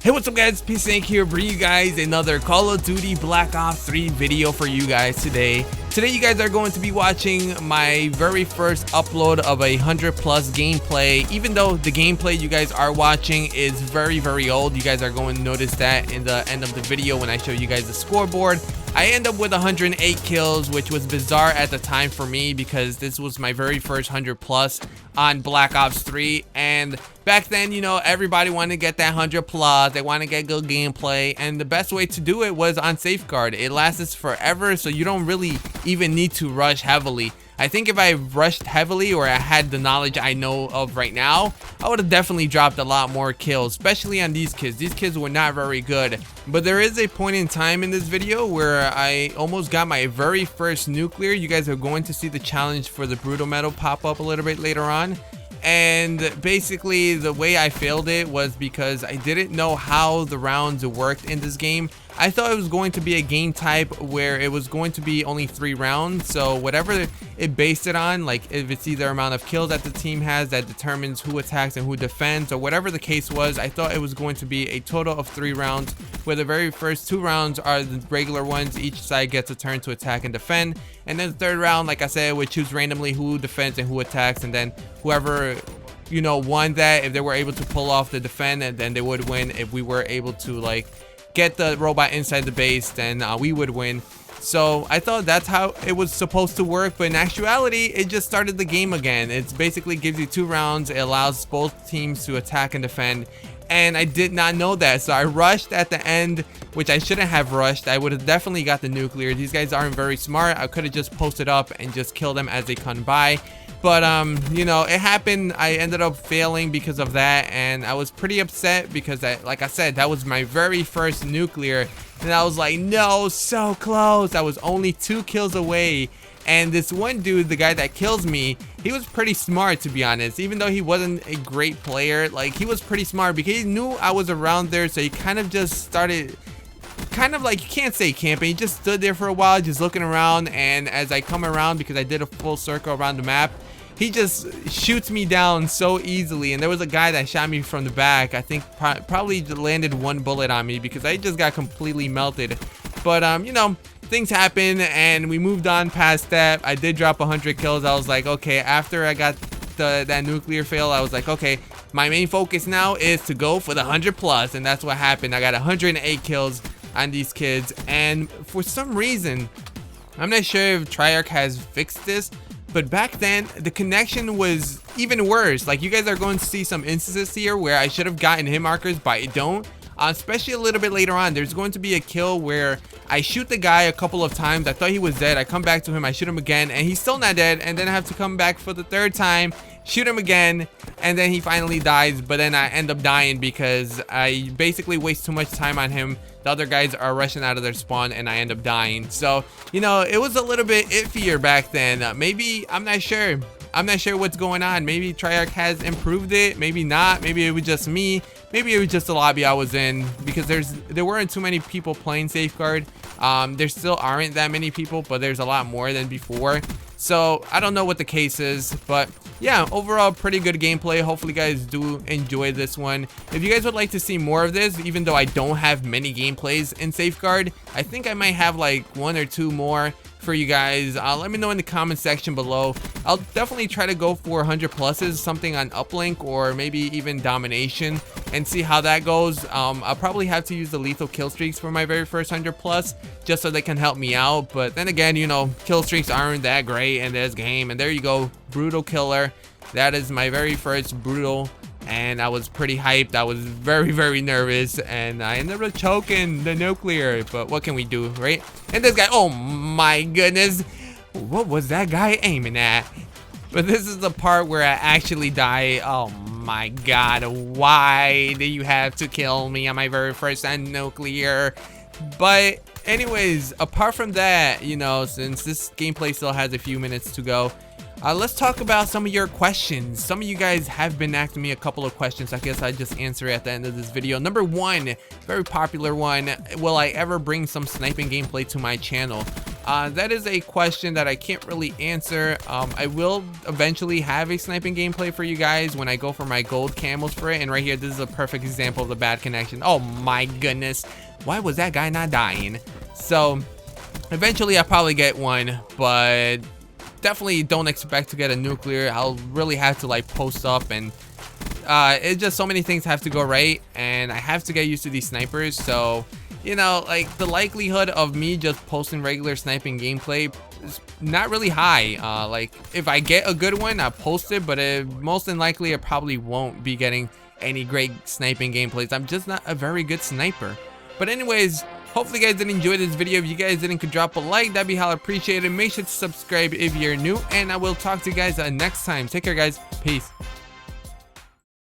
Hey, what's up guys, P-Snake here, bringing you guys another Call of Duty Black Ops 3 video for you guys today. Today you guys are going to be watching my very first upload of 100+ gameplay. Even though the gameplay you guys are watching is very old, you guys are going to notice that in the end of the video when I show you guys the scoreboard. I end up with 108 kills, which was bizarre at the time for me because this was my very first 100+ on Black Ops 3, and back then, you know, everybody wanted to get that 100+, they want to get good gameplay, and the best way to do it was on Safeguard. It lasts forever, so you don't really even need to rush heavily. I think if I rushed heavily, or I had the knowledge I know of right now, I would have definitely dropped a lot more kills, especially on these kids. These kids were not very good. But there is a point in time in this video where I almost got my very first nuclear. You guys are going to see the challenge for the brutal metal pop up a little bit later on. And basically the way I failed it was because I didn't know how the rounds worked in this game. I thought it was going to be a game type where it was going to be only 3 rounds, so whatever it based it on, like if it's either amount of kills that the team has that determines who attacks and who defends, or whatever the case was, I thought it was going to be a total of 3 rounds, where the very first 2 rounds are the regular ones. Each side gets a turn to attack and defend, and then the third round, like I said, would choose randomly who defends and who attacks, and then whoever, you know, won that, if they were able to pull off the defend, and then they would win. If we were able to like get the robot inside the base, then we would win. So I thought that's how it was supposed to work, but in actuality it just started the game again. It basically gives you 2 rounds. It allows both teams to attack and defend, and I did not know that, so I rushed at the end, which I shouldn't have rushed. I would have definitely got the nuclear. These guys aren't very smart. I could have just posted up and just killed them as they come by. But you know, it happened. I ended up failing because of that, and I was pretty upset because like I said, that was my very first nuclear, and I was like, no, so close. I was only 2 kills away. And this one dude, the guy that kills me, he was pretty smart, to be honest. Even though he wasn't a great player, like, he was pretty smart because he knew I was around there, so he kind of just started, kind of like, you can't say camping, he just stood there for a while just looking around, and as I come around, because I did a full circle around the map, he just shoots me down so easily. And there was a guy that shot me from the back. I think probably landed 1 bullet on me because I just got completely melted. But you know, things happen and we moved on past that. I did drop 100 kills. I was like, okay, after I got that nuclear fail, I was like, okay, my main focus now is to go for the 100+, and that's what happened. I got 108 kills on these kids, and for some reason, I'm not sure if Treyarch has fixed this, but back then the connection was even worse. Like, you guys are going to see some instances here where I should have gotten hit markers, but I don't. Especially a little bit later on, there's going to be a kill where I shoot the guy a couple of times. I thought he was dead. I come back to him, I shoot him again, and he's still not dead. And then I have to come back for the 3rd time, shoot him again, and then he finally dies. But then I end up dying because I basically waste too much time on him. The other guys are rushing out of their spawn, and I end up dying. So, you know, it was a little bit iffier back then. Maybe, I'm not sure. I'm not sure what's going on. Maybe Treyarch has improved it, maybe not. Maybe it was just me. Maybe it was just the lobby I was in, because there weren't too many people playing Safeguard. There still aren't that many people, but there's a lot more than before. So I don't know what the case is, but yeah, overall pretty good gameplay. Hopefully you guys do enjoy this one. If you guys would like to see more of this, even though I don't have many gameplays in Safeguard, I think I might have like 1 or 2 more for you guys. Let me know in the comment section below. I'll definitely try to go for 100+, something on uplink or maybe even domination, and see how that goes. I'll probably have to use the lethal kill streaks for my very first 100+, just so they can help me out. But then again, you know, kill streaks aren't that great in this game. And there you go, brutal killer. That is my very first brutal, and I was pretty hyped. I was very nervous, and I ended up choking the nuclear, but what can we do, right? And this guy, oh my goodness, what was that guy aiming at? But this is the part where I actually die. Oh my god, why do you have to kill me on my very first nuclear? But anyways, apart from that, you know, since this gameplay still has a few minutes to go, let's talk about some of your questions. Some of you guys have been asking me a couple of questions. I guess I just answer at the end of this video. Number 1, very popular one: will I ever bring some sniping gameplay to my channel? That is a question that I can't really answer. I will eventually have a sniping gameplay for you guys when I go for my gold camos for it. And right here, this is a perfect example of the bad connection. Oh my goodness. Why was that guy not dying? So eventually I'll probably get one, but definitely don't expect to get a nuclear. I'll really have to like post up, and it's just so many things have to go right, and I have to get used to these snipers. So you know, like the likelihood of me just posting regular sniping gameplay is not really high. Like if I get a good one, I'll post it, but most than likely I probably won't be getting any great sniping gameplays. I'm just not a very good sniper. But anyways, hopefully you guys did enjoy this video. If you guys didn't, could drop a like, that'd be hella appreciated. Make sure to subscribe if you're new, and I will talk to you guys next time. Take care, guys. Peace.